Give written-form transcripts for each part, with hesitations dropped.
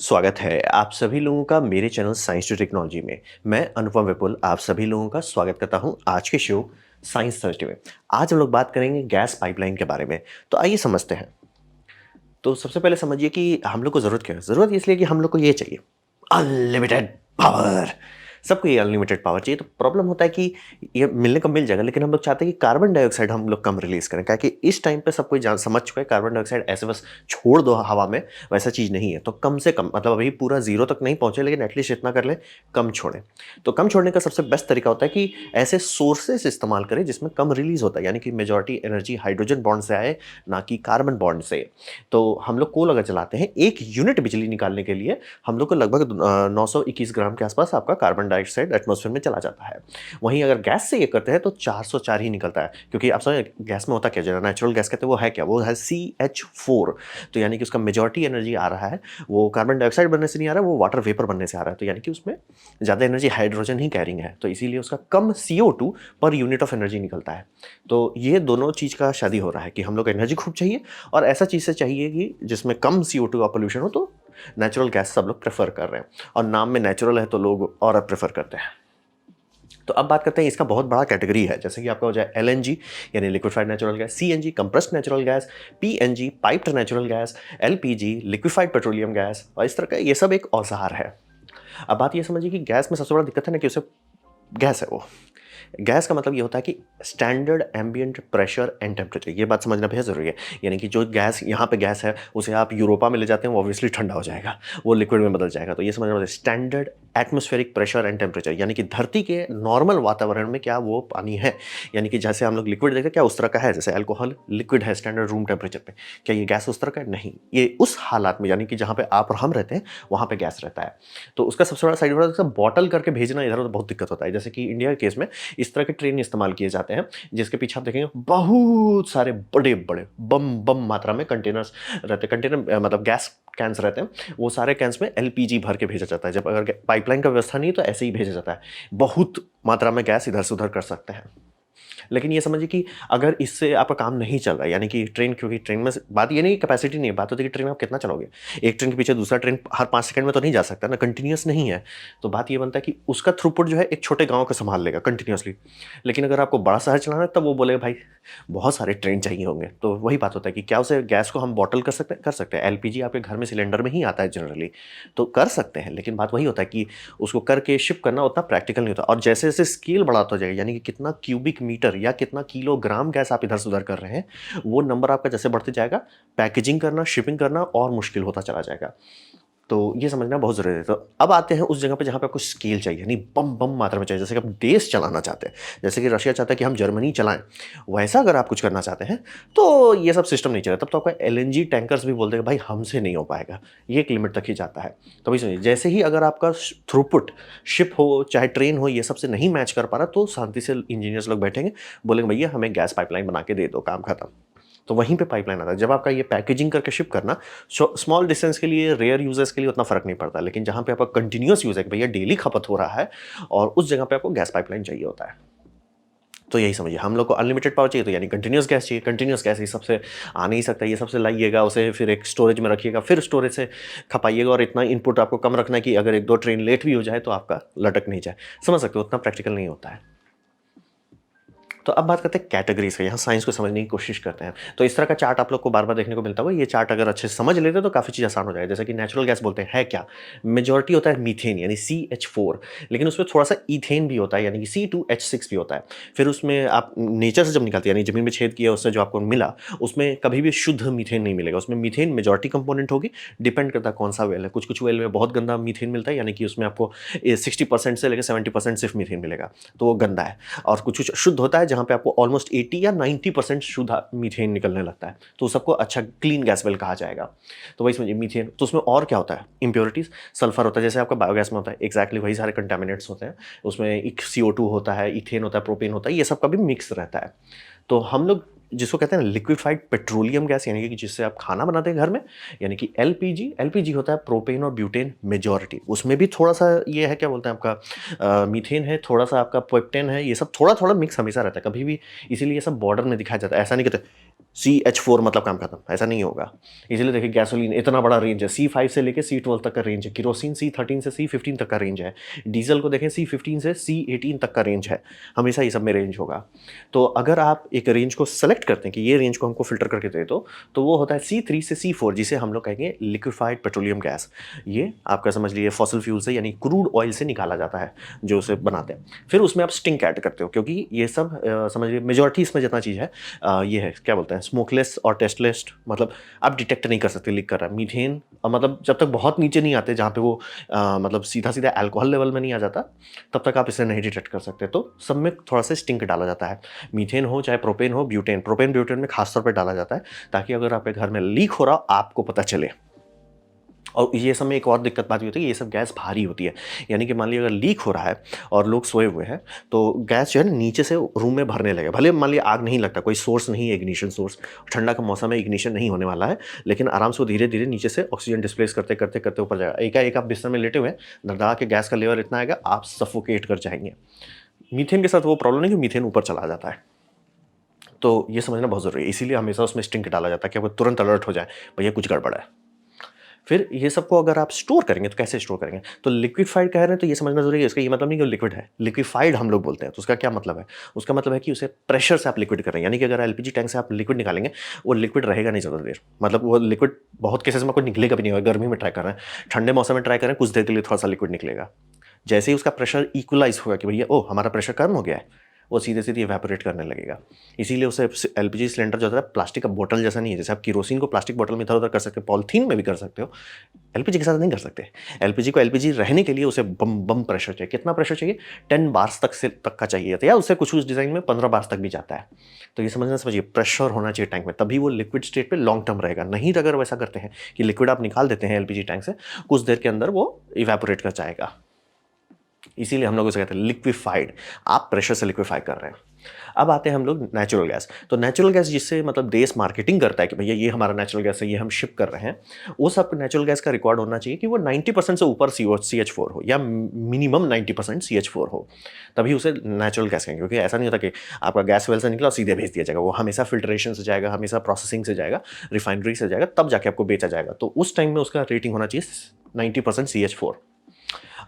स्वागत है आप सभी लोगों का मेरे चैनल साइंस टू टेक्नोलॉजी में। मैं अनुपम विपुल आप सभी लोगों का स्वागत करता हूं आज के शो साइंस थर्सडे में। आज हम लोग बात करेंगे गैस पाइपलाइन के बारे में। तो आइए समझते हैं। तो सबसे पहले समझिए कि हम लोग को ज़रूरत क्या है। ज़रूरत इसलिए कि हम लोग को ये चाहिए अनलिमिटेड पावर। सबको ये अनलिमिटेड पावर चाहिए। तो प्रॉब्लम होता है कि ये मिलने को मिल जाएगा, लेकिन हम लोग चाहते हैं कि कार्बन डाइऑक्साइड हम लोग कम रिलीज करें, क्योंकि इस टाइम पे सब कोई जान समझ चुका है कार्बन डाइऑक्साइड ऐसे बस छोड़ दो हवा में, वैसा चीज़ नहीं है। तो कम से कम मतलब अभी पूरा जीरो तक नहीं पहुंचे, लेकिन एटलीस्ट इतना कर ले, कम छोड़ें। तो कम छोड़ने का सबसे बेस्ट तरीका होता है कि ऐसे सोर्सेस इस्तेमाल करें जिसमें कम रिलीज होता है, यानी कि मेजॉरिटी एनर्जी हाइड्रोजन बॉन्ड से आए, ना कि कार्बन बॉन्ड से। तो हम लोग कोल अगर चलाते हैं, 1 यूनिट बिजली निकालने के लिए हम लोग को लगभग 921 ग्राम के आसपास आपका कार्बन डाइऑक्साइड एटमॉस्फेयर में चला जाता है। वहीं अगर गैस से ये करते हैं तो 404 ही निकलता है, क्योंकि आप समझ गैस में होता क्या, जो नेचुरल गैस कहते हैं वो है क्या, वो है CH4। तो यानी कि उसका मेजॉरिटी एनर्जी आ रहा है वो कार्बन डाइऑक्साइड बनने से नहीं आ रहा है, वो वाटर वेपर बनने से आ रहा है। तो यानी कि उसमें ज़्यादा एनर्जी हाइड्रोजन ही कैरिंग है, तो इसीलिए उसका कम CO2 per unit of energy निकलता है। तो ये दोनों चीज़ का शादी हो रहा है कि हम लोग एनर्जी खूब चाहिए और ऐसा चीज़ से चाहिए कि जिसमें कम CO2 का पोल्यूशन हो। तो नेचुरल गैस सब लोग प्रेफर कर रहे हैं, और नाम में नेचुरल है तो लोग और प्रेफर करते हैं। तो अब बात करते हैं, इसका बहुत बड़ा कैटेगरी है, जैसे कि आपका हो जाए LNG यानी liquefied natural gas, CNG compressed natural gas, PNG piped natural gas, LPG liquefied petroleum gas, और इस तरह का ये सब एक औजार है। अब बात ये समझिए कि गैस में सबसे बड़ा दिक्कत है ना कि उसे गैस है वो। गैस का मतलब ये होता है कि standard ambient pressure and temperature, ये बात समझना बेहद ज़रूरी है। यानी कि जो गैस यहाँ पे गैस है उसे आप यूरोपा में ले जाते हैं, वो ऑब्वियसली ठंडा हो जाएगा, वो लिक्विड में बदल जाएगा। तो ये समझना पड़ेगा standard atmospheric pressure and temperature, यानी कि धरती के नॉर्मल वातावरण में क्या वो पानी है, यानी कि जैसे हम लोग लिक्विड देखते हैं क्या उस तरह का है, जैसे अल्कोहल लिक्विड है स्टैंडर्ड रूम टेम्परेचर पे, क्या ये गैस उस तरह का है? नहीं, ये उस हालात में यानी कि जहाँ पे आप और हम रहते हैं वहाँ पे गैस रहता है। तो उसका सबसे बड़ा साइड होता है बॉटल करके भेजना इधर उधर बहुत दिक्कत होता है। जैसे कि इंडिया के केस में इस तरह के ट्रेन इस्तेमाल किए जाते हैं जिसके पीछे आप देखेंगे बहुत सारे बड़े बड़े बम बम मात्रा में कंटेनर्स रहते हैं। कंटेनर मतलब गैस कैंस रहते हैं, वो सारे कैंस में LPG भर के भेजा जाता है। जब अगर पाइपलाइन का व्यवस्था नहीं है तो ऐसे ही भेजा जाता है, बहुत मात्रा में गैस इधर से उधर कर सकते हैं। लेकिन ये समझिए कि अगर इससे आपका काम नहीं चल रहा है, यानी कि ट्रेन, क्योंकि ट्रेन में बात ये नहीं कैपेसिटी नहीं है, बात होती है कि ट्रेन आप कितना चलाओगे। एक ट्रेन के पीछे दूसरा ट्रेन हर 5 सेकंड में तो नहीं जा सकता ना, कंटिन्यूस नहीं है। तो बात ये बनता है कि उसका थ्रूपुट जो है एक छोटे गाँव का संभाल लेगा कंटिन्यूसली। लेकिन अगर आपको बड़ा शहर चलाना है तब वो बोलेगा भाई बहुत सारे ट्रेन चाहिए होंगे। तो वही बात होता है कि क्या उसे गैस को हम बॉटल कर सकते हैं। LPG आपके घर में सिलेंडर में ही आता है जनरली, तो कर सकते हैं। लेकिन बात वही होता है कि उसको करके शिप करना उतना प्रैक्टिकल नहीं होता। और जैसे जैसे स्केल बढ़ाता जाएगा, यानी कि कितना क्यूबिक मीटर या कितना किलोग्राम गैस आप इधर से उधर कर रहे हैं, वो नंबर आपका जैसे बढ़ते जाएगा, पैकेजिंग करना शिपिंग करना और मुश्किल होता चला जाएगा। तो ये समझना बहुत ज़रूरी है। तो अब आते हैं उस जगह पे जहाँ पे आपको स्केल चाहिए, यानी बम बम मात्रा में चाहिए। जैसे कि आप देश चलाना चाहते हैं, जैसे कि रशिया चाहता है कि हम जर्मनी चलाएं, वैसा अगर आप कुछ करना चाहते हैं तो ये सब सिस्टम नहीं चलेगा। तब तो आपका LNG टैंकर्स भी बोल देगा भाई हमसे नहीं हो पाएगा, ये एक लिमिट तक ही जाता है। तो भाई सुनिए, जैसे ही अगर आपका थ्रूपुट शिप हो चाहे ट्रेन हो ये सबसे नहीं मैच कर पा रहा, तो शांति से इंजीनियर्स लोग बैठेंगे, बोलेंगे भैया हमें गैस पाइपलाइन बना के दे दो, काम खत्म। तो वहीं पे पाइपलाइन आता है। जब आपका ये पैकेजिंग करके शिप करना स्मॉल डिस्टेंस के लिए, रेयर यूजर्स के लिए उतना फर्क नहीं पड़ता, लेकिन जहां पे आपका कंटिन्यूअस यूज है कि भैया डेली खपत हो रहा है, और उस जगह पे आपको गैस पाइपलाइन चाहिए होता है। तो यही समझिए, हम लोग को अनलिमिटेड पावर चाहिए तो यानी कंटिन्यूअस गैस चाहिए। कंटिन्यूअस गैस ये सबसे आ नहीं सकता, ये सबसे लाइएगा उसे, फिर एक स्टोरेज में रखिएगा, फिर स्टोरेज से खपाइएगा, और इतना इनपुट आपको कम रखना है कि अगर 1-2 ट्रेन लेट भी हो जाए तो आपका लटक नहीं जाए। समझ सकते हो, उतना प्रैक्टिकल नहीं होता है। तो अब बात करते हैं कैटेगरीज का, यहाँ साइंस को समझने की कोशिश करते हैं। तो इस तरह का चार्ट आप लोग को बार बार देखने को मिलता होगा। ये चार्ट अगर अच्छे से समझ लेते तो काफ़ी चीज़ आसान हो जाएगा। जैसे कि नेचुरल गैस बोलते हैं है क्या, मेजॉरिटी होता है मीथेन यानी CH4, लेकिन उसमें थोड़ा सा ईथेन भी होता है यानी कि C2H6 भी होता है। फिर उसमें आप नेचर से जब निकालते हैं, यानी जमीन में छेद किया उससे जो आपको मिला, उसमें कभी भी शुद्ध मीथेन नहीं मिलेगा। उसमें मीथेन मेजॉरिटी कंपोनेंट होगी, डिपेंड करता है कौन सा वेल है। कुछ कुछ वेल में बहुत गंदा मीथेन मिलता है, यानी कि उसमें आपको 60% से लेकर 70% सिर्फ मीथेन मिलेगा, तो वो गंदा है। और कुछ कुछ शुद्ध होता है जहाँ पे आपको ऑलमोस्ट 80 या 90% शुद्ध मीथेन निकलने लगता है, तो सबको अच्छा क्लीन गैस वेल कहा जाएगा। तो वही समझिए मीथेन। तो उसमें और क्या होता है, इंप्योरिटीज, सल्फर होता है, जैसे आपका बायोगैस में होता है एक्जैक्टली वही सारे कंटामिनेंट्स होते हैं। उसमें एक CO2 होता है, इथेन होता है, प्रोपेन होता है, ये सब का भी मिक्स रहता है। तो हम लोग जिसको कहते हैं लिक्विफाइड पेट्रोलियम गैस, यानी कि जिससे आप खाना बनाते हैं घर में, यानी कि LPG होता है प्रोपेन और ब्यूटेन मेजॉरिटी। उसमें भी थोड़ा सा ये है, क्या बोलते हैं आपका मीथेन है, थोड़ा सा आपका प्रोपेन है, ये सब थोड़ा थोड़ा मिक्स हमेशा रहता है कभी भी। इसीलिए ये सब बॉर्डर में दिखाया जाता है, ऐसा नहीं कहते CH4 मतलब काम खत्म, ऐसा नहीं होगा। इसीलिए देखिए गैसोलीन इतना बड़ा रेंज है, C5 से लेके C12 तक का रेंज है, केरोसिन C13 से C15 तक का रेंज है, डीजल को देखें C15 से C18 तक का रेंज है, हमेशा ये सब में रेंज होगा। तो अगर आप एक रेंज को सेलेक्ट करते हैं कि ये रेंज को हमको फिल्टर करके दे दो, तो वो होता है C3 से C4, जिसे हम लोग कहेंगे लिक्विफाइड पेट्रोलियम गैस। ये आपका समझ लीजिए फॉसिल फ्यूल से यानी क्रूड ऑयल से निकाला जाता है जो उसे बनाते हैं। फिर उसमें आप स्टिंक ऐड करते हो, क्योंकि ये सब समझ लीजिए मेजॉरिटी इसमें जितना चीज़ है ये है क्या बोलते हैं स्मोकलेस और टेस्टलेस, मतलब आप डिटेक्ट नहीं कर सकते लीक कर रहा है मीथेन, मतलब जब तक बहुत नीचे नहीं आते जहाँ पे वो मतलब सीधा सीधा अल्कोहल लेवल में नहीं आ जाता, तब तक आप इसे नहीं डिटेक्ट कर सकते। तो सब में थोड़ा सा स्टिंक डाला जाता है, मीथेन हो चाहे प्रोपेन हो, ब्यूटेन, प्रोपेन ब्यूटेन में खासतौर पर डाला जाता है, ताकि अगर आपके घर में लीक हो रहा हो आपको पता चले। और ये सब में एक और दिक्कत बात ये होती है कि ये सब गैस भारी होती है, यानी कि मान लीजिए अगर लीक हो रहा है और लोग सोए हुए हैं, तो गैस जो है ना नीचे से रूम में भरने लगे, भले मान लीजिए आग नहीं लगता, कोई सोर्स नहीं है इग्निशन सोर्स, ठंडा का मौसम है, इग्निशन नहीं होने वाला है, लेकिन आराम से वो धीरे धीरे नीचे से ऑक्सीजन डिस्प्लेस करते करते करते ऊपर जाएगा। एकाएक आप बिस्तर में लेटे हुए हैं, धड़धड़ा के गैस का लेवल इतना आएगा आप सफोकेट कर जाएंगे। मीथेन के साथ वो प्रॉब्लम नहीं कि मीथेन ऊपर चला जाता है, तो ये समझना बहुत ज़रूरी है, इसीलिए हमेशा उसमें स्टिंक डाला जाता है कि आपको तुरंत अलर्ट हो जाए भैया कुछ गड़बड़ है। फिर ये सबको अगर आप स्टोर करेंगे तो कैसे स्टोर करेंगे, तो लिक्विफाइड कह रहे हैं तो ये समझना जरूरी है, इसका ये मतलब नहीं कि वो लिक्विड है, लिक्विफाइड हम लोग बोलते हैं, तो उसका क्या मतलब है, उसका मतलब है कि उसे प्रेशर से आप लिक्विड कर रहे हैं, यानी कि अगर एलपीजी टैंक से आप लिक्विड निकालेंगे वो लिक्विड रहेगा नहीं ज़्यादा देर, मतलब वो लिक्विड बहुत केसेस में कोई निकलेगा भी नहीं होगा। गर्मी में ट्राई कर रहे हैं, ठंडे मौसम में ट्राई करें, कुछ देर के लिए थोड़ा सा लिक्विड निकलेगा, जैसे ही उसका प्रेशर इक्वलाइज होगा कि भैया ओ हमारा प्रेशर कम हो गया है, वो सीधे सीधे इवेपोरेट करने लगेगा। इसीलिए उसे एलपीजी सिलेंडर जो होता है प्लास्टिक का बोतल जैसा नहीं है, जैसे आप केरोसिन को प्लास्टिक बोतल में इधर उधर कर सकते हो, पॉलिथीन में भी कर सकते हो, एलपीजी के साथ नहीं कर सकते। एलपीजी को एलपीजी रहने के लिए उसे बम बम प्रेशर चाहिए। कितना प्रेशर चाहिए? 10 बार्स तक का चाहिए, या उससे कुछ डिजाइन में 15 बार्स तक भी जाता है। तो ये समझिए प्रेशर होना चाहिए टैंक में, तभी वो लिक्विड स्टेट पे लॉन्ग टर्म रहेगा। नहीं तो अगर वैसा करते हैं कि लिक्विड आप निकाल देते हैं एलपीजी टैंक से, कुछ देर के अंदर वो इवेपोरेट कर जाएगा। इसीलिए हम लोग उसे कहते हैं लिक्विफाइड, आप प्रेशर से लिक्विफाई कर रहे हैं। अब आते हैं हम लोग नेचुरल गैस। तो नेचुरल गैस जिससे मतलब देश मार्केटिंग करता है कि भैया ये हमारा नेचुरल गैस है, ये हम शिप कर रहे हैं, वो सब नेचुरल गैस का रिकॉर्ड होना चाहिए कि वो 90% से ऊपर CH4 हो, या मिनिमम 90% CH4 हो, तभी उसे नेचुरल गैस कहेंगे। क्योंकि ऐसा नहीं होता कि आपका गैस वेल से निकला और सीधे भेज दिया जाएगा, वो हमेशा फिल्ट्रेशन से जाएगा, हमेशा प्रोसेसिंग से जाएगा, रिफाइनरी से जाएगा, तब जाके आपको बेचा जाएगा। तो उस टाइम में उसका रेटिंग होना चाहिए 90% CH4।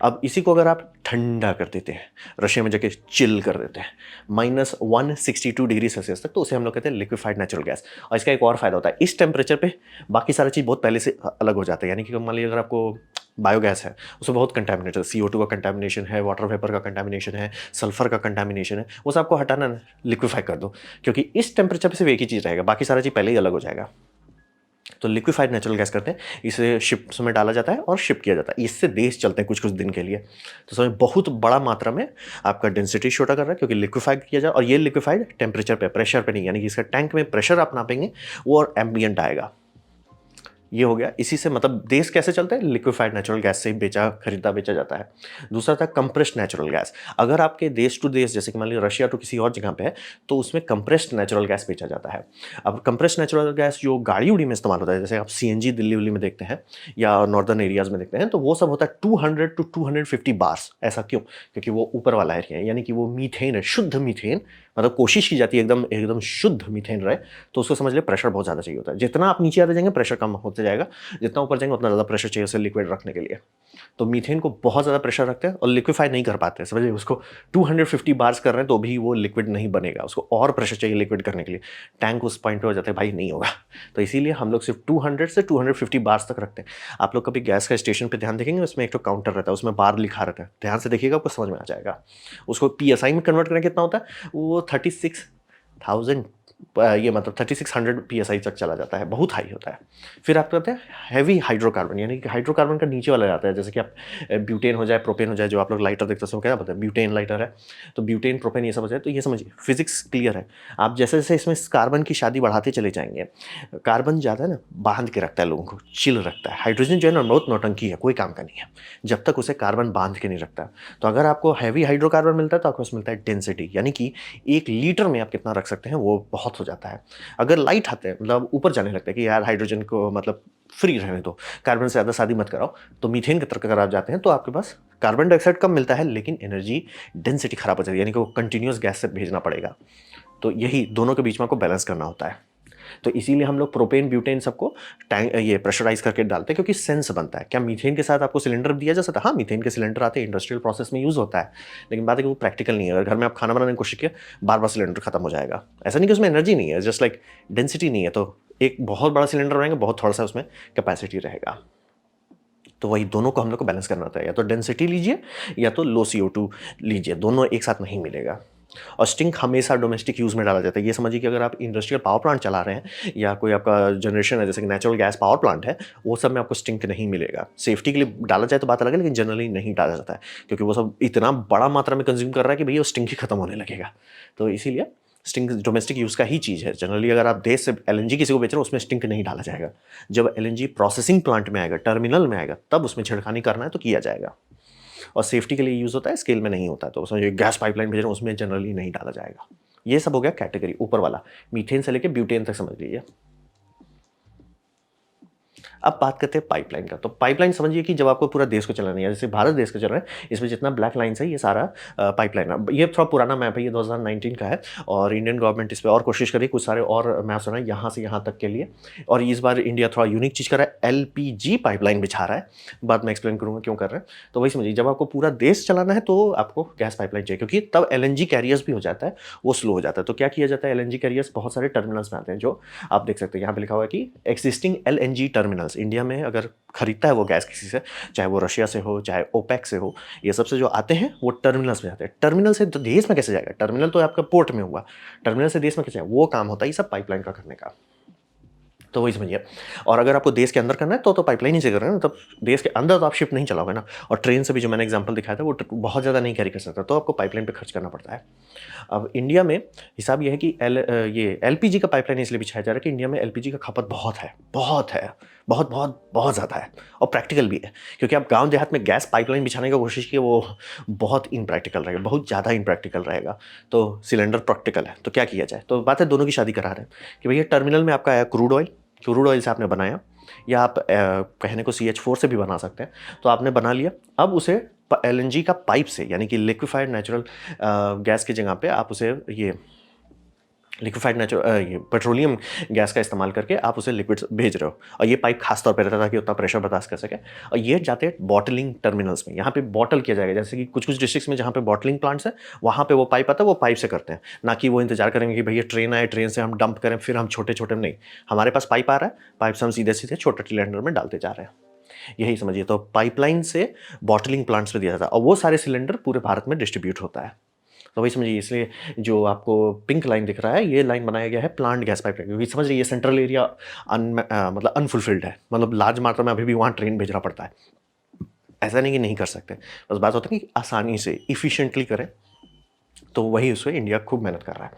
अब इसी को अगर आप ठंडा कर देते हैं, रशिया में जाके चिल कर देते हैं -162 डिग्री सेल्सियस तक, तो उसे हम लोग कहते हैं लिक्विफाइड नेचुरल गैस। और इसका एक और फायदा होता है, इस टेम्परेचर पे बाकी सारी चीज़ बहुत पहले से अलग हो जाता है। यानी कि मान लीजिए अगर आपको बायोगैस है, उसमें बहुत कंटामिनेट है, CO2 का कंटामिनेशन है, वाटर वेपर का कंटामिनेशन है, सल्फर का कंटामिनेशन है, वो सब आपको हटाना, लिक्विफाई कर दो, क्योंकि इस टेम्परेचर पे सिर्फ एक ही चीज़ रहेगा, बाकी सारा चीज़ पहले ही अलग हो जाएगा। तो लिक्विफाइड नेचुरल गैस करते हैं, इसे शिप्स में डाला जाता है और शिप किया जाता है, इससे देश चलते हैं कुछ कुछ दिन के लिए। तो समझ बहुत बड़ा मात्रा में आपका डेंसिटी छोटा कर रहा है, क्योंकि लिक्विफाइड किया जाए, और ये लिक्विफाइड टेम्परेचर पे, प्रेशर पे नहीं, यानी कि इसका टैंक में प्रेशर आप नापेंगे वो और एम्बियंट आएगा। ये हो गया। इसी से मतलब देश कैसे चलता है, लिक्विफाइड नेचुरल गैस से खरीदा बेचा जाता है। दूसरा था कंप्रेस्ड नेचुरल गैस। अगर आपके देश टू देश, जैसे कि मान लीजिए रशिया टू किसी और जगह पे है, तो उसमें कंप्रेस्ड नेचुरल गैस बेचा जाता है। अब कंप्रेस्ड नेचुरल गैस जो गाड़ी उड़ी में इस्तेमाल होता है, जैसे आप CNG दिल्ली उल्ली में देखते हैं या नॉर्दर्न एरियाज में देखते हैं, तो वो सब होता है 200 to 250 बार्स। ऐसा क्यों? क्योंकि वो ऊपर वाला एरिया है, यानी कि वो मीथेन है, शुद्ध मीथेन, मतलब कोशिश की जाती है एकदम एकदम शुद्ध मीथेन रहे, तो उसको समझ ले प्रेशर बहुत ज़्यादा चाहिए होता है। जितना आप नीचे आते जाएंगे प्रेशर कम होते जाएगा, जितना ऊपर जाएंगे उतना ज़्यादा प्रेशर चाहिए उसे लिक्विड रखने के लिए। तो मीथेन को बहुत ज़्यादा प्रेशर रखते हैं और लिक्विफाई नहीं कर पाते, समझिए उसको 250 बार्स कर रहे हैं तो भी वो लिक्विड नहीं बनेगा, उसको और प्रेशर चाहिए लिक्विड करने के लिए। टैंक उस पॉइंट पे हो जाता है भाई नहीं होगा, तो इसीलिए हम लोग सिर्फ 200 से 250 बार्स तक रखते हैं। आप लोग कभी गैस का स्टेशन पर ध्यान देखेंगे, उसमें एक तो काउंटर रहता है, उसमें बार लिखा रहता है, ध्यान से देखिएगा आपको समझ में आ जाएगा। उसको PSI में कन्वर्ट करना कितना होता है, वो 36,000 ये मतलब 3600 PSI तक चला जाता है, बहुत हाई होता है। फिर आप कहते हैं हैवी हाइड्रोकार्बन, यानी कि हाइड्रोकार्बन का नीचे वाला जाता है, जैसे कि आप ब्यूटेन हो जाए, प्रोपेन हो जाए, जो आप लोग लाइटर देखते हैं क्या पता है, ब्यूटेन लाइटर है, तो ब्यूटेन प्रोपेन ये सब हो जाए। तो ये समझिए फिजिक्स क्लियर है। आप जैसे जैसे इसमें कार्बन की शादी बढ़ाते चले जाएंगे, कार्बन ज़्यादा है ना बांध के रखता है, लोगों को चिल रखता है। हाइड्रोजन जो है ना बहुत नौटंकी है, कोई काम का नहीं है जब तक उसे कार्बन बांध के नहीं रखता। तो अगर आपको हैवी हाइड्रोकार्बन मिलता है तो आपको मिलता है डेंसिटी, यानी कि 1 लीटर में आप कितना रख सकते हैं वो बहुत हो जाता है। अगर लाइट आते हैं, मतलब ऊपर जाने लगता है कि यार हाइड्रोजन को मतलब फ्री रहने दो, कार्बन से ज़्यादा शादी मत कराओ, तो मीथेन की तरफ अगर आप जाते हैं तो आपके पास कार्बन डाइऑक्साइड कम मिलता है, लेकिन एनर्जी डेंसिटी खराब हो जाती है, यानी कि वो कंटिन्यूस गैस से भेजना पड़ेगा। तो यही दोनों के बीच में आपको बैलेंस करना होता है। तो इसीलिए हम लोग प्रोपेन ब्यूटेन सबको टैंक ये प्रेशराइज करके डालते हैं, क्योंकि सेंस बनता है। क्या मीथेन के साथ आपको सिलेंडर दिया जा सकता है? हाँ, मीथेन के सिलेंडर आते हैं, इंडस्ट्रियल प्रोसेस में यूज़ होता है, लेकिन बात है कि वो प्रैक्टिकल नहीं है। अगर घर में आप खाना बनाने की कोशिश किया, बार बार सिलेंडर खत्म हो जाएगा। ऐसा नहीं कि उसमें एनर्जी नहीं है, जस्ट लाइक डेंसिटी नहीं है। तो एक बहुत बड़ा सिलेंडर रहेगा, बहुत थोड़ा सा उसमें कैपेसिटी रहेगा। तो वही दोनों को हम लोग को बैलेंस करना होता है, या तो डेंसिटी लीजिए या तो लो CO2 लीजिए, दोनों एक साथ नहीं मिलेगा। और स्टिंक हमेशा डोमेस्टिक यूज़ में डाला जाता है। ये समझिए कि अगर आप इंडस्ट्रियल पावर प्लांट चला रहे हैं या कोई आपका जनरेशन है, जैसे कि नेचुरल गैस पावर प्लांट है, वो सब में आपको स्टिंक नहीं मिलेगा। सेफ्टी के लिए डाला जाए तो बात अलग है, लेकिन जनरली नहीं डाला जाता है, क्योंकि वो सब इतना बड़ा मात्रा में कंज्यूम कर रहा है कि भैया वो स्टिंक ही खत्म होने लगेगा। तो इसीलिए स्टिंक डोमेस्टिक यूज़ का ही चीज़ है। जनरली अगर आप देश से LNG किसी को बेच रहे हो, उसमें स्टिंक नहीं डाला जाएगा। जब LNG प्रोसेसिंग प्लांट में आएगा, टर्मिनल में आएगा, तब उसमें छिड़खानी करना है तो किया जाएगा। और सेफ्टी के लिए यूज़ होता है, स्केल में नहीं होता है। तो उसमें जो गैस पाइपलाइन भेज रहे हैं उसमें जनरली नहीं डाला जाएगा। ये सब हो गया कैटेगरी ऊपर वाला, मीथेन से लेके ब्यूटेन तक समझ लीजिए। अब बात करते हैं पाइपलाइन का। तो पाइपलाइन समझिए कि जब आपको पूरा देश को चलाना है, जैसे भारत देश को चल रहा है, इसमें जितना ब्लैक लाइन्स है ये सारा पाइपलाइन है। ये थोड़ा पुराना मैप है, ये 2019 का है, और इंडियन गवर्नमेंट इस पर और कोशिश करी, कुछ सारे और मैप्स बनाए यहाँ से यहाँ तक के लिए। और इस बार इंडिया थोड़ा यूनिक चीज़ कर रहा है, LPG पाइपलाइन बिछा रहा है। बाद में एक्सप्लेन करूँगा क्यों कर रहे हैं। तो वही समझिए, जब आपको पूरा देश चलाना है तो आपको गैस पाइपलाइन चाहिए, क्योंकि तब LNG कैरियर्स भी हो जाता है, वो स्लो हो जाता है। तो क्या किया जाता है, LNG कैरियर्स बहुत सारे टर्मिनल्स में आते हैं, जो आप देख सकते हैं यहाँ पे लिखा हुआ है कि एक्जिस्टिंग LNG टर्मिनल्स। इंडिया में अगर खरीदता है वो गैस किसी से, चाहे वो रशिया से हो, चाहे ओपेक से हो, ये सबसे जो आते हैं वो टर्मिनल्स में आते हैं। टर्मिनल से तो देश में कैसे जाएगा? टर्मिनल तो आपका पोर्ट में हुआ, टर्मिनल से देश में कैसे जाएगा? वो काम होता है ये सब पाइपलाइन का करने का। तो वही समझिए। और अगर आपको देश के अंदर करना है तो पाइपलाइन ही से कर रहे हैं ना, तब देश के अंदर तो आप शिप नहीं चलाओगे ना। और ट्रेन से भी जो मैंने एग्जांपल दिखाया था वो बहुत ज़्यादा नहीं कैरी कर सकता, तो आपको पाइपलाइन पे खर्च करना पड़ता है। अब इंडिया में हिसाब ये है कि ये LPG का पाइपलाइन इसलिए बिछाया जा रहा है कि इंडिया में LPG का खपत बहुत है, बहुत बहुत बहुत ज़्यादा है, और प्रैक्टिकल भी है। क्योंकि आप गाँव देहात में गैस पाइपलाइन बिछाने की कोशिश की, वो बहुत इनप्रैक्टिकल रहेगा, बहुत ज़्यादा इनप्रैक्टिकल रहेगा। तो सिलेंडर प्रैक्टिकल है, तो क्या किया जाए? तो बात है दोनों की शादी करा रहे हैं कि भैया टर्मिनल में आपका है क्रूड ऑयल से आपने बनाया, या आप कहने को CH4 से भी बना सकते हैं। तो आपने बना लिया, अब उसे LNG का पाइप से, यानी कि लिक्विफाइड नेचुरल गैस की जगह पे आप उसे ये लिक्विफाइड नेचुरल ये पेट्रोलियम गैस का इस्तेमाल करके आप उसे लिक्विड भेज रहे हो। और ये पाइप खास तौर पे रहता है ताकि उतना प्रेशर बर्दाश्त कर सके। और ये जाते हैं बॉटलिंग टर्मिनल्स में, यहाँ पे बॉटल किया जाएगा। जैसे कि कुछ डिस्ट्रिक्ट्स में जहाँ पे बॉटलिंग प्लांट्स हैं, वहाँ पे वो पाइप आता है, वो पाइप से करते हैं। ना कि वो इंतजार करेंगे कि भैया ट्रेन आए, ट्रेन से हम डंप करें, फिर हम छोटे छोटे नहीं, हमारे पास पाइप आ रहा है, पाइप से हम सीधे सीधे छोटे सिलेंडर में डालते जा रहे हैं। यही समझिए। तो पाइपलाइन से बॉटलिंग प्लांट्स में दिया जाता है, और वो सारे सिलेंडर पूरे भारत में डिस्ट्रीब्यूट होता है। तो वही समझिए, इसलिए जो आपको पिंक लाइन दिख रहा है, ये लाइन बनाया गया है प्लांट गैस पाइपलाइन, क्योंकि समझ लीजिए सेंट्रल एरिया मतलब अनफुलफिल्ड है, मतलब लार्ज मात्रा में अभी भी वहाँ ट्रेन भेजना पड़ता है। ऐसा नहीं कि नहीं कर सकते, बस बात होता है कि आसानी से इफ़िशिएंटली करें। तो वही उसमें इंडिया खूब मेहनत कर रहा है।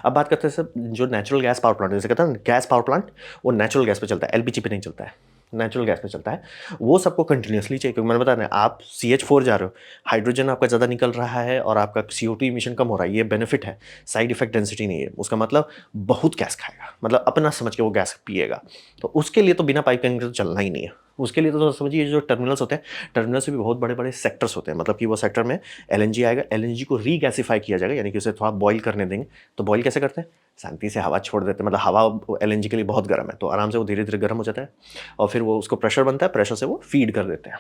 अब बात करते हैं सर, जो नेचुरल गैस पावर प्लांट, जैसे कहते हैं गैस पावर प्लांट, वो नेचुरल गैस पे चलता है, LPG पे नहीं चलता है, नेचुरल गैस पे चलता है। वो सबको कंटिन्यूसली चाहिए, क्योंकि मैंने बताया ना, आप CH4 जा रहे हो, हाइड्रोजन आपका ज़्यादा निकल रहा है और आपका CO2 इमिशन कम हो रहा है, ये बेनिफिट है। साइड इफेक्ट डेंसिटी नहीं है। उसका मतलब बहुत गैस खाएगा, मतलब अपना समझ के वो गैस पिएगा। तो उसके लिए तो बिना पाइपिंग के तो चलना ही नहीं है। उसके लिए तो समझिए जो टर्मिनल्स होते हैं, टर्मिनल से भी बहुत बड़े बड़े सेक्टर्स होते हैं, मतलब कि वो सेक्टर में LNG आएगा, LNG को रीगैसिफाई किया जाएगा, यानी कि उसे थोड़ा बॉईल करने देंगे। तो बॉईल कैसे करते हैं? शांति से हवा छोड़ देते हैं, मतलब हवा LNG के लिए बहुत गर्म है, तो आराम से वो धीरे धीरे गर्म हो जाता है, और फिर वो उसको प्रेशर बनता है, प्रेशर से वो फीड कर देते हैं।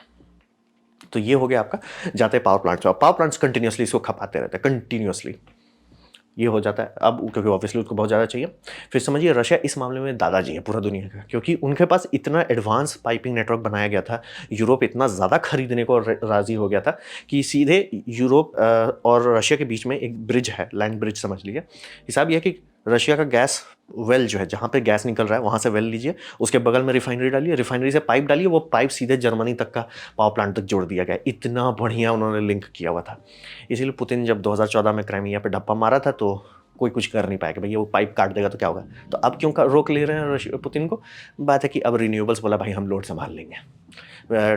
तो ये हो गया आपका, जाते हैं पावर प्लांट्स, और पावर प्लांट्स कंटिन्यूसली इसको खपाते रहते हैं, कंटिन्यूसली ये हो जाता है। अब क्योंकि ऑब्वियसली उसको बहुत ज़्यादा चाहिए। फिर समझिए रशिया इस मामले में दादाजी है पूरा दुनिया का, क्योंकि उनके पास इतना एडवांस पाइपिंग नेटवर्क बनाया गया था, यूरोप इतना ज़्यादा खरीदने को राज़ी हो गया था कि सीधे यूरोप और रशिया के बीच में एक ब्रिज है, लैंड ब्रिज समझ लीजिए। हिसाब यह है कि रशिया का गैस वेल जो है, जहाँ पे गैस निकल रहा है वहाँ से वेल लीजिए, उसके बगल में रिफाइनरी डालिए, रिफाइनरी से पाइप डालिए, वो पाइप सीधे जर्मनी तक का पावर प्लांट तक जोड़ दिया गया। इतना बढ़िया उन्होंने लिंक किया हुआ था। इसीलिए पुतिन जब 2014 में क्राइमिया पे डप्पा मारा था तो कोई कुछ कर नहीं पाएगा, भैया वो पाइप काट देगा तो क्या होगा। तो अब क्यों रोक ले रहे हैं पुतिन को? बात है कि अब रिन्यूएबल्स बोला भाई हम लोड संभाल लेंगे।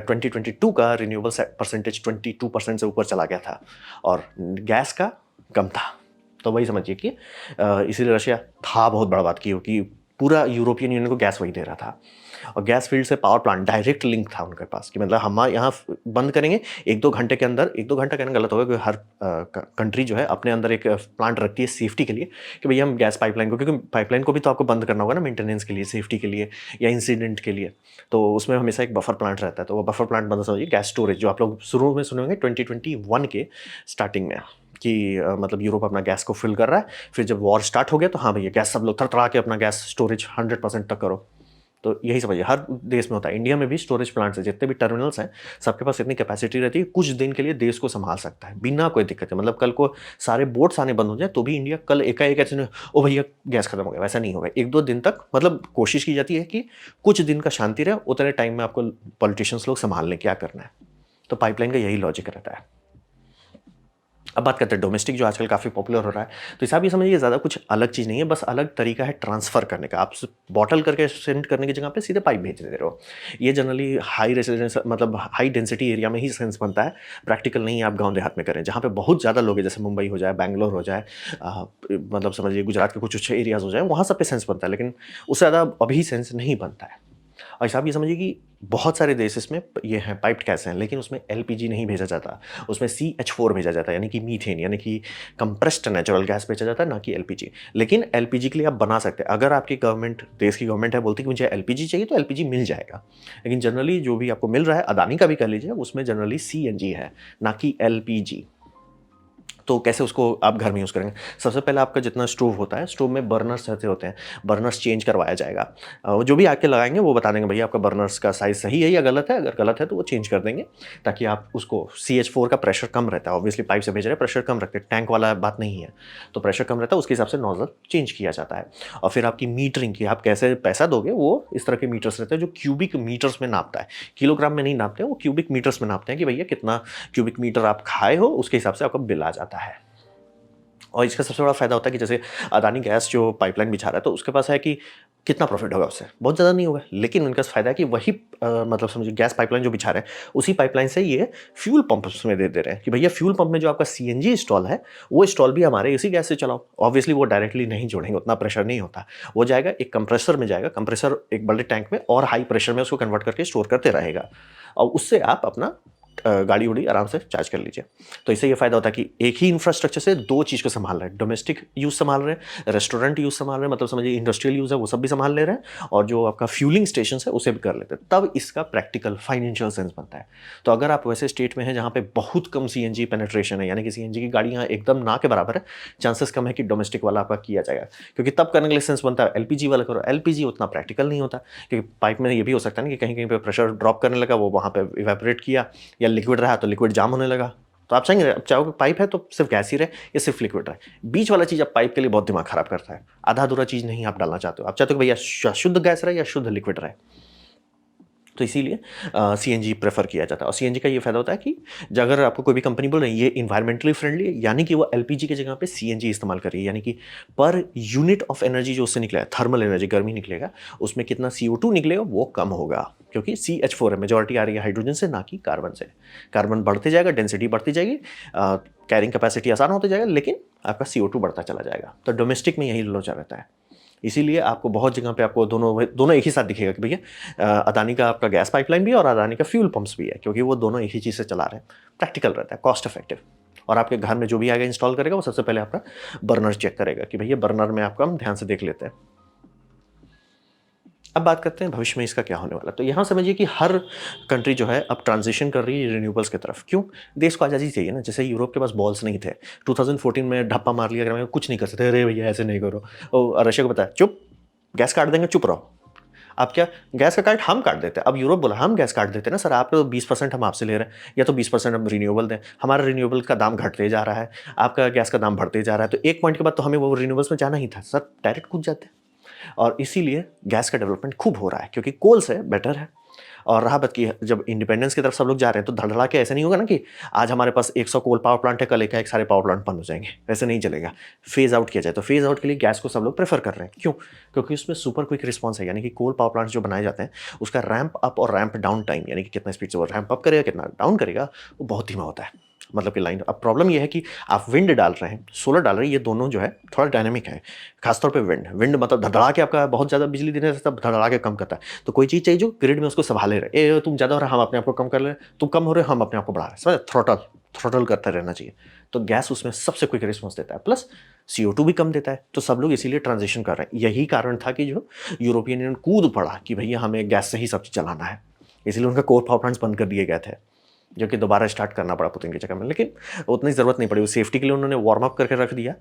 2022 का रिन्यूएबल परसेंटेज 22% से ऊपर चला गया था, और गैस का कम था। तो वही समझिए कि इसीलिए रशिया था बहुत बड़ा बात की, पूरा यूरोपियन यूनियन को गैस वही दे रहा था। और गैस फील्ड से पावर प्लांट डायरेक्ट लिंक था उनके पास कि मतलब हम यहाँ बंद करेंगे 1-2 घंटे के अंदर, 1-2 घंटा कहना गलत होगा क्योंकि हर कंट्री जो है अपने अंदर एक प्लांट रखती है सेफ्टी के लिए कि भैया हम गैस पाइपलाइन को, क्योंकि पाइपलाइन को भी तो आपको बंद करना होगा ना मेंटेनेंस के लिए, सेफ्टी के लिए या इंसिडेंट के लिए, तो उसमें हमेशा एक बफर प्लांट रहता है। तो वो बफर प्लांट मतलब समझिए गैस स्टोरेज, जो आप लोग शुरू में सुने होंगे 2021 के स्टार्टिंग में कि मतलब यूरोप अपना गैस को फिल कर रहा है, फिर जब वॉर स्टार्ट हो गया तो हाँ भैया गैस सब लोग थरथरा के अपना गैस स्टोरेज 100% तक करो। तो यही समझिए हर देश में होता है, इंडिया में भी स्टोरेज प्लांट्स है, जितने भी टर्मिनल्स हैं सबके पास इतनी कैपेसिटी रहती है कुछ दिन के लिए देश को संभाल सकता है बिना कोई दिक्कत है। मतलब कल को सारे बोट्स आने बंद हो जाए तो भी इंडिया कल एकाएक ऐसे नहीं, ओ भैया गैस खत्म हो गया, वैसा नहीं होगा। 1-2 दिन तक मतलब कोशिश की जाती है कि कुछ दिन का शांति रहे, उतने टाइम में आपको पॉलिटिशियंस लोग संभाल लें क्या करना है। तो पाइपलाइन का यही लॉजिक रहता है। अब बात करते हैं डोमेस्टिक, जो आजकल काफ़ी पॉपुलर हो रहा है। तो हिसाब ये समझिए ज़्यादा कुछ अलग चीज़ नहीं है, बस अलग तरीका है ट्रांसफ़र करने का। आप बॉटल करके सेंड करने की जगह पे सीधे पाइप भेज दे रहे हो। ये जनरली हाई रेसिडेंस मतलब हाई डेंसिटी एरिया में ही सेंस बनता है, प्रैक्टिकल नहीं आप गाँव देहात में करें जहाँ पे बहुत ज़्यादा लोग हैं, जैसे मुंबई हो जाए, बैंगलोर हो जाए, मतलब समझिए गुजरात के कुछ अच्छे एरियाज़ हो जाए, वहाँ सब पे सेंस बनता है, लेकिन उससे ज़्यादा अभी सेंस नहीं बनता है। और हिसाब ये समझिए कि बहुत सारे देश इसमें ये हैं पाइप्ड गैस हैं, लेकिन उसमें एलपीजी नहीं भेजा जाता, उसमें CH4 भेजा जाता है, यानी कि मीथेन, यानी कि कंप्रेस्ड नेचुरल गैस भेजा जाता है, ना कि एलपीजी। लेकिन एलपीजी के लिए आप बना सकते हैं, अगर आपकी गवर्नमेंट, देश की गवर्नमेंट है बोलती है कि मुझे एलपीजी चाहिए तो एलपीजी मिल जाएगा। लेकिन जनरली जो भी आपको मिल रहा है, अदानी का भी कर लीजिए, उसमें जनरली सीएनजी है, ना कि एलपीजी। तो कैसे उसको आप घर में यूज़ करेंगे? सबसे पहले आपका जितना स्टोव होता है, स्टोव में बर्नर्स ऐसे होते हैं, बर्नर्स चेंज करवाया जाएगा। वो जो भी आके लगाएँगे वो बता देंगे भैया आपका बर्नर्स का साइज़ सही है या गलत है, अगर गलत है तो वो चेंज कर देंगे, ताकि आप उसको CH4 का प्रेशर कम रहता है, ऑब्वियसली पाइप से भेज रहे हैं प्रेशर कम रखते हैं, टैंक वाला बात नहीं है, तो प्रेशर कम रहता है, उसके हिसाब से नॉज़ल चेंज किया जाता है। और फिर आपकी मीटरिंग की, आप कैसे पैसा दोगे, वो इस तरह के मीटर्स रहते हैं जो क्यूबिक मीटर्स में नापता है, किलोग्राम में नहीं नापते हैं, वो क्यूबिक मीटर्स में नापते हैं कि भैया कितना क्यूबिक मीटर आप खाए हो, उसके हिसाब से आपका बिल आ जाता है। और इसका सबसे बड़ा फ़ायदा होता है कि जैसे अदानी गैस जो पाइपलाइन बिछा रहा है, तो उसके पास है कि कितना प्रॉफिट होगा उससे, बहुत ज़्यादा नहीं होगा, लेकिन उनका फ़ायदा है कि वही मतलब समझिए गैस पाइपलाइन जो बिछा रहे हैं, उसी पाइपलाइन से ये फ्यूल पंप उसमें दे रहे हैं कि भैया फ्यूल पंप में जो आपका सीएनजी स्टॉल है, वो स्टॉल भी हमारे इसी गैस से चलाओ। ऑब्वियसली वो डायरेक्टली नहीं जोड़ेंगे, उतना प्रेशर नहीं होता, वो जाएगा एक कंप्रेसर में जाएगा, कंप्रेसर एक बड़े टैंक में और हाई प्रेशर में उसको कन्वर्ट करके स्टोर करते रहेगा, और उससे आप अपना गाड़ी उड़ी आराम से चार्ज कर लीजिए। तो इससे ये फ़ायदा होता है कि एक ही इंफ्रास्ट्रक्चर से 2 चीज़ को संभाल रहे हैं, डोमेस्टिक यूज़ संभाल रहे हैं, रेस्टोरेंट यूज़ संभाल रहे हैं, मतलब समझिए इंडस्ट्रियल यूज़ है वो सब भी संभाल ले रहे हैं, और जो आपका फ्यूलिंग स्टेशन है उसे भी कर लेते हैं, तब इसका प्रैक्टिकल फाइनेंशियल सेंस बनता है। तो अगर आप वैसे स्टेट में हैं जहाँ पे बहुत कम सीएनजी पेनिट्रेशन है, यानी कि सीएनजी की गाड़ियाँ एकदम ना के बराबर है, चांसेस कम है कि डोमेस्टिक वाला आपका किया जाएगा, क्योंकि तब करने के लिए सेंस बनता है एलपीजी वाला करो। एलपीजी उतना प्रैक्टिकल नहीं होता, क्योंकि पाइप में ये भी हो सकता है ना कि कहीं कहीं पे प्रेशर ड्रॉप करने लगा, वो वहाँ पे इवेपोरेट किया, या लिक्विड रहा तो लिक्विड जाम होने लगा। तो आप चाहेंगे, आप चाहोगे पाइप है तो सिर्फ गैस ही रहे या सिर्फ लिक्विड रहे। बीच वाला चीज़ आप पाइप के लिए बहुत दिमाग खराब करता है, आधा अधूरा चीज़ नहीं आप डालना चाहते हो, आप चाहते हो कि भैया शुद्ध गैस रहे या शुद्ध लिक्विड रहे। तो इसीलिए सीएनजी प्रेफर किया जाता है। और सीएनजी का ये फ़ायदा होता है कि अगर आपको कोई भी कंपनी बोल रही है ये इन्वायरमेंटली फ्रेंडली है, यानी कि वो एलपीजी की जगह पे सीएनजी इस्तेमाल कर रही है, यानी कि पर यूनिट ऑफ एनर्जी जो उससे निकलेगा, थर्मल एनर्जी, गर्मी निकलेगा, उसमें कितना CO2 निकलेगा वो कम होगा, क्योंकि CH4 है, मेजॉरिटी आ रही है हाइड्रोजन से, ना कि कार्बन से। कार्बन बढ़ते जाएगा, डेंसिटी बढ़ती जाएगी, कैरिंग कैपेसिटी आसान होते जाएगा, लेकिन आपका CO2 बढ़ता चला जाएगा। तो डोमेस्टिक में यही लोचा रहता है। इसीलिए आपको बहुत जगह पे आपको दोनों दोनों एक ही साथ दिखेगा कि भैया अदानी का आपका गैस पाइपलाइन भी है और अदानी का फ्यूल पंप्स भी है, क्योंकि वो दोनों एक ही चीज़ से चला रहे हैं। प्रैक्टिकल रहता है, कॉस्ट इफेक्टिव। और आपके घर में जो भी आएगा इंस्टॉल करेगा वो सबसे पहले आपका बर्नर चेक करेगा कि भैया बर्नर में आपका हम ध्यान से देख लेते हैं। अब बात करते हैं भविष्य में इसका क्या होने वाला। तो यहाँ समझिए कि हर कंट्री जो है अब ट्रांजिशन कर रही है रिन्यूएबल्स की तरफ। क्यों? देश को आज़ादी चाहिए ना। जैसे यूरोप के पास बॉल्स नहीं थे, 2014 में ढप्पा मार लिया, अगर मैं कुछ नहीं कर सकते, अरे भैया ऐसे नहीं करो, और रशिया को बताया चुप, गैस काट देंगे, चुप रहो। अब क्या, गैस का काट हम काट देते हैं। अब यूरोप बोला हम गैस काट देते हैं ना सर, आप तो 20% हम आपसे ले रहे हैं, या तो 20% हम रिन्यूएबल दें, हमारा रिन्यूएबल का दाम घटते जा रहा है, आपका गैस का दाम बढ़ते जा रहा है, तो एक पॉइंट के बाद तो हमें वो रिन्यूएबल्स में जाना ही था सर, डायरेक्ट कूद जाते हैं। और इसीलिए गैस का डेवलपमेंट खूब हो रहा है, क्योंकि कोल से बेटर है। और रहा बात की जब इंडिपेंडेंस की तरफ सब लोग जा रहे हैं, तो धड़धड़ा के ऐसे नहीं होगा ना कि आज हमारे पास 100 कोल पावर प्लांट है, कल एक सारे पावर प्लांट बंद हो जाएंगे, वैसे नहीं चलेगा। फेज आउट किया जाए, तो फेज आउट के लिए गैस को सब लोग प्रेफर कर रहे हैं। क्यों? क्योंकि उसमें सुपर क्विक रिस्पॉन्स है, यानी कि कोल पावर प्लांट्स जो बनाए जाते हैं उसका रैंप अप और रैंप डाउन टाइम, यानी कि कितना स्पीड से वो रैंप अप करेगा, कितना डाउन करेगा, वो बहुत धीमा होता है। मतलब कि लाइन। अब प्रॉब्लम ये है कि आप विंड डाल रहे हैं, सोलर डाल रहे हैं, ये दोनों जो है थोड़ा डायनेमिक है। खासतौर पे विंड, विंड मतलब धड़धड़ा के आपका बहुत ज़्यादा बिजली देने से तब धड़धड़ा के कम करता है। तो कोई चीज़ चाहिए जो ग्रिड में उसको संभाले रहे, तुम ज़्यादा हो रहे हम अपने आप को कम कर ले रहे, तुम कम हो रहे हम अपने आप को बढ़ा रहे, समझ, थ्रोटल थ्रोटल करता रहना चाहिए। तो गैस उसमें सबसे क्विक रिस्पॉन्स देता है, प्लस CO2 भी कम देता है। तो सब लोग इसीलिए ट्रांजिशन कर रहे हैं। यही कारण था कि जो यूरोपियन यूनियन कूद पड़ा कि भैया हमें गैस से ही सब चीज़ चलाना है, इसलिए उनका कोल पावर प्लांट्स बंद कर दिए गए थे, जो कि दोबारा स्टार्ट करना पड़ा पुतिन की जगह में। लेकिन उतनी ज़रूरत नहीं पड़ी, वो सेफ्टी के लिए उन्होंने वार्म अप करके रख दिया,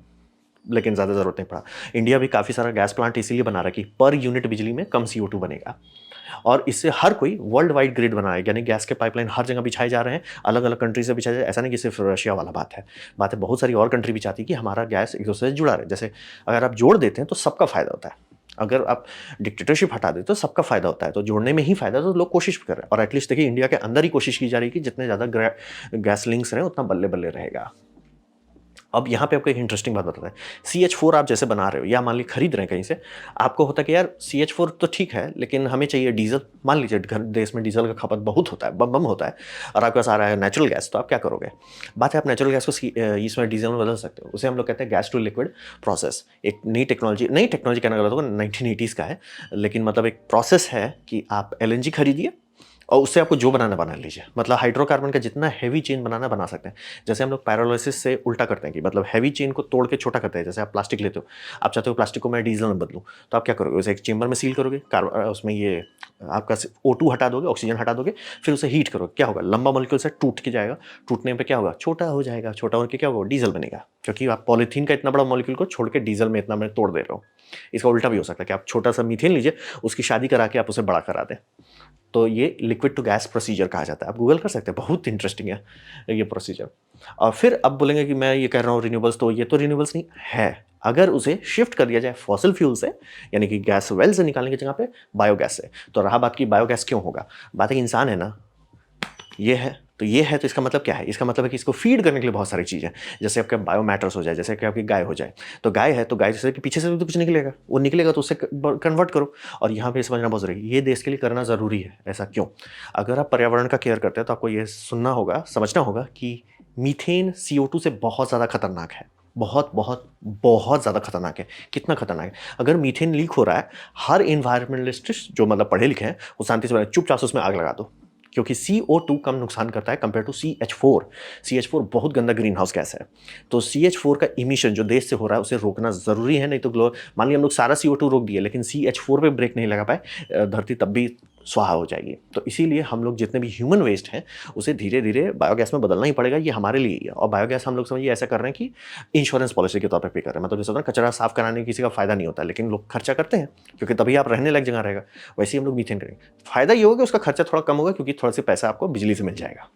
लेकिन ज़्यादा ज़रूरत नहीं पड़ा। इंडिया भी काफ़ी सारा गैस प्लांट इसीलिए बना रहा है कि पर यूनिट बिजली में कम CO2 बनेगा, और इससे हर कोई वर्ल्ड वाइड ग्रिड बना है, यानी गैस के पाइपलाइन हर जगह बिछाए जा रहे हैं, अलग अलग कंट्री से बिछाए जा रहे हैं। ऐसा नहीं कि सिर्फ रशिया वाला बात है बहुत सारी और कंट्री भी चाहती है कि हमारा गैस एक दूसरे से जुड़ा रहे। जैसे अगर आप जोड़ देते हैं तो सबका फायदा होता है, अगर आप डिक्टेटरशिप हटा देते तो सबका फायदा होता है। तो जोड़ने में ही फायदा, तो लोग कोशिश भी कर रहे हैं। और एटलीस्ट देखिए इंडिया के अंदर ही कोशिश की जा रही है कि जितने ज़्यादा गैस लिंक्स रहें उतना बल्ले बल्ले रहेगा। अब यहाँ पे आपको एक इंटरेस्टिंग बात बताते हैं। CH4 आप जैसे बना रहे हो या मान लीजिए खरीद रहे हैं कहीं से, आपको होता है कि यार CH4 तो ठीक है, लेकिन हमें चाहिए डीजल। मान लीजिए घर देश में डीजल का खपत बहुत होता है, बम बम होता है, और आपके पास आ रहा है नेचुरल गैस, तो आप क्या करोगे? बात है आप नेचुरल गैस को इसमें डीजल में बदल सकते हो। उसे हम लोग कहते हैं गैस टू लिक्विड प्रोसेस। एक नई टेक्नोलॉजी कहना गलत होगा, 1980s का है, लेकिन मतलब एक प्रोसेस है कि आप LNG खरीदिए और उससे आपको जो बनाना बना लीजिए। मतलब हाइड्रोकार्बन का जितना हैवी चेन बनाना बना सकते हैं। जैसे हम लोग पैरालिसिस से उल्टा करते हैं कि मतलब हैवी चेन को तोड़ के छोटा करते हैं। जैसे आप प्लास्टिक लेते हो, आप चाहते हो प्लास्टिक को मैं डीजल में बदलूं, तो आप क्या करोगे? उसे एक चेंबर में सील करोगे, उसमें ये आपका O2 हटा दोगे, ऑक्सीजन हटा दोगे, फिर उसे हीट करोगे। क्या होगा? लंबा मॉलिक्यूल से टूट के जाएगा, टूटने पर क्या होगा? छोटा हो जाएगा, छोटा होकर क्या होगा? डीजल बनेगा, क्योंकि आप पॉलीथीन का इतना बड़ा मॉलिक्यूल को छोड़ के डीजल में इतना में तोड़ दे रहे हो। इसका उल्टा भी हो सकता है कि आप छोटा सा मीथेन लीजिए, उसकी शादी करा के आप उसे बड़ा करा दें। तो ये लिक्विड टू गैस प्रोसीजर कहा जाता है। आप गूगल कर सकते हैं, बहुत इंटरेस्टिंग है ये प्रोसीजर। और फिर अब बोलेंगे कि मैं ये कह रहा हूँ रिन्यूएबल्स, तो ये तो रिन्यूएबल्स नहीं है। अगर उसे शिफ्ट कर दिया जाए फॉसिल फ्यूल से, यानी कि गैस वेल से निकालने की जगह पे बायोगैस से, तो रहा बात की बायोगैस क्यों होगा? बात है कि इंसान है ना, ये है तो ये है, तो इसका मतलब क्या है? इसका मतलब है कि इसको फीड करने के लिए बहुत सारी चीज़ें, जैसे आपके बायोमैटर्स हो जाए, जैसे कि आपकी गाय हो जाए, तो गाय है तो गाय से पीछे से भी तो कुछ निकलेगा, वो निकलेगा तो उससे कन्वर्ट करो। और यहाँ पे समझना बहुत जरूरी है, ये देश के लिए करना जरूरी है। ऐसा क्यों? अगर आप पर्यावरण का केयर करते हैं तो आपको ये सुनना होगा, समझना होगा कि मीथेन CO2 से बहुत ज़्यादा खतरनाक है। बहुत बहुत बहुत ज़्यादा खतरनाक है। कितना खतरनाक है? अगर मीथेन लीक हो रहा है, हर इन्वायरमेंटलिस्ट जो मतलब पढ़े लिखे हैं वो शांति से चुपचाप से उसमें आग लगा दो, क्योंकि CO2 कम नुकसान करता है कंपेयर टू CH4। CH4 बहुत गंदा ग्रीन हाउस गैस है। तो CH4 का इमिशन जो देश से हो रहा है उसे रोकना ज़रूरी है, नहीं तो मान लिया हम लोग सारा CO2 रोक दिए लेकिन CH4 पे ब्रेक नहीं लगा पाए, धरती तब भी स्वाहा हो जाएगी। तो इसीलिए हम लोग जितने भी ह्यूमन वेस्ट हैं उसे धीरे धीरे बायोगैस में बदलना ही पड़ेगा, ये हमारे लिए ही है। और बायोगैस हम लोग समझिए ऐसा कर रहे हैं कि इंश्योरेंस पॉलिसी के तौर पर पे कर रहे हैं। मतलब जैसे होता है कचरा साफ कराने में किसी का फायदा नहीं होता, लेकिन लोग खर्चा करते हैं क्योंकि तभी आप रहने लायक जगह रहेगा। वैसे ही हम लोग मीथेन करेंगे, फायदा ये होगा कि उसका खर्चा थोड़ा कम होगा, क्योंकि थोड़ा सा पैसा आपको बिजली से मिल जाएगा।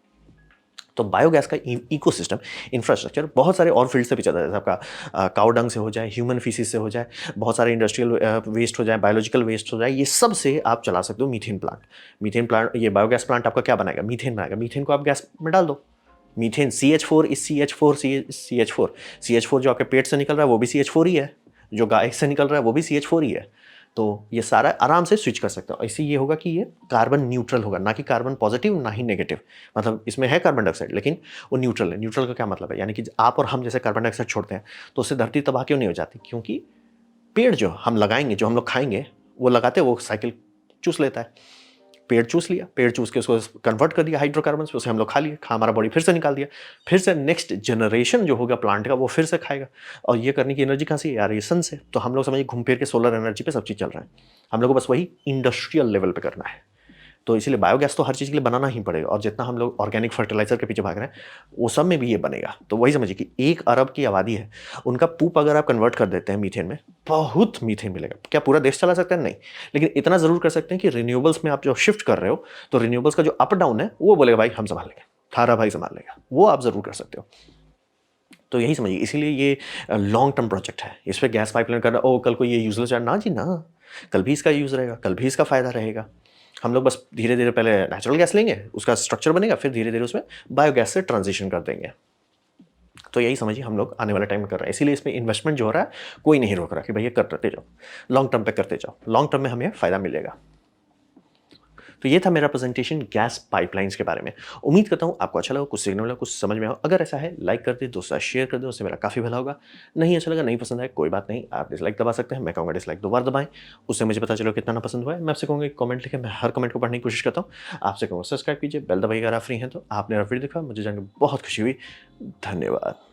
तो बायोगैस का इकोसिस्टम इंफ्रास्ट्रक्चर बहुत सारे और फील्ड से भी चलता है, जैसे आपका काउ डंग से हो जाए, ह्यूमन फीसिस से हो जाए, बहुत सारे इंडस्ट्रियल वेस्ट हो जाए, बायोलॉजिकल वेस्ट हो जाए, ये सब से आप चला सकते हो मीथेन प्लांट। मीथेन प्लांट, ये बायोगैस प्लांट आपका क्या बनाएगा? मीथेन बनाएगा। मीथेन को आप गैस में डाल दो। मीथेन CH4 इस CH4 जो आपके पेट से निकल रहा है वो भी CH4 ही है, जो गाय से निकल रहा है वो भी CH4 ही है। तो ये सारा आराम से स्विच कर सकते हो। इससे ये होगा कि ये कार्बन न्यूट्रल होगा, ना कि कार्बन पॉजिटिव ना ही नेगेटिव। मतलब इसमें है कार्बन डाइऑक्साइड लेकिन वो न्यूट्रल है। न्यूट्रल का क्या मतलब है? यानी कि आप और हम जैसे कार्बन डाइऑक्साइड छोड़ते हैं तो उससे धरती तबाह क्यों नहीं हो जाती? क्योंकि पेड़ जो हम लगाएंगे, जो हम लोग खाएंगे, वो लगाते हैं, वो साइकिल चूस लेता है। पेड़ चूस लिया, पेड़ चूस के उसको कन्वर्ट कर दिया हाइड्रोकार्बन पे, उसे हम लोग खा लिए, हमारा बॉडी फिर से निकाल दिया, फिर से नेक्स्ट जनरेशन जो होगा प्लांट का वो फिर से खाएगा। और ये करने की एनर्जी कहाँ से आ रही है? सन से। तो हम लोग समझिए घूम फिर के सोलर एनर्जी पे सब चीज़ चल रहा है। हम लोग को बस वही इंडस्ट्रियल लेवल पे करना है। तो इसीलिए बायोगैस तो हर चीज़ के लिए बनाना ही पड़ेगा। और जितना हम लोग ऑर्गेनिक फर्टिलाइजर के पीछे भाग रहे हैं वो सब में भी ये बनेगा। तो वही समझिए कि 1 अरब की आबादी है, उनका पूप अगर आप कन्वर्ट कर देते हैं मीथेन में, बहुत मीथेन मिलेगा। क्या पूरा देश चला सकते हैं? नहीं, लेकिन इतना जरूर कर सकते हैं कि रिन्यूएबल्स में आप जो शिफ्ट कर रहे हो, तो रिन्यूएबल्स का जो अप डाउन है वो बोलेगा भाई हम संभाल लेंगे, थारा भाई संभाल लेगा, वो आप जरूर कर सकते हो। तो यही समझिए, इसीलिए ये लॉन्ग टर्म प्रोजेक्ट है। इस पर गैस पाइपलाइन करना, ओ कल को ये यूजलेस है ना जी ना, कल भी इसका यूज़ रहेगा, कल भी इसका फायदा रहेगा। हम लोग बस धीरे धीरे पहले नेचुरल गैस लेंगे, उसका स्ट्रक्चर बनेगा, फिर धीरे धीरे उसमें बायोगैस से ट्रांजिशन कर देंगे। तो यही समझिए हम लोग आने वाले टाइम में कर रहे हैं। इसीलिए इसमें इन्वेस्टमेंट जो हो रहा है कोई नहीं रोक रहा कि भैया करते जाओ, लॉन्ग टर्म पे करते जाओ, लॉन्ग टर्म में हमें फ़ायदा मिलेगा। तो ये था मेरा प्रेजेंटेशन गैस पाइपलाइंस के बारे में। उम्मीद करता हूँ आपको अच्छा लगा, कुछ सीखने मिला, कुछ समझ में आया। अगर ऐसा है लाइक कर दें, दोस्तों के साथ शेयर कर दें, उससे मेरा काफ़ी भला होगा। नहीं अच्छा लगा, नहीं पसंद आया, कोई बात नहीं, आप डिसलाइक दबा सकते हैं। मैं कहूँगा डिसलाइक 2 बार दबाएँ, उससे मुझे पता चलेगा कितना ना पसंद हुआ है। मैं आपसे कहूँगा कि कमेंट लिखें, मैं हर कमेंट को पढ़ने की कोशिश करता हूँ। आपसे कहूँगा सब्सक्राइब कीजिए, बेल दबाइए अगर आप फ्री हैं तो। आपने मेरा वीडियो देखा, मुझे जान के बहुत खुशी हुई। धन्यवाद।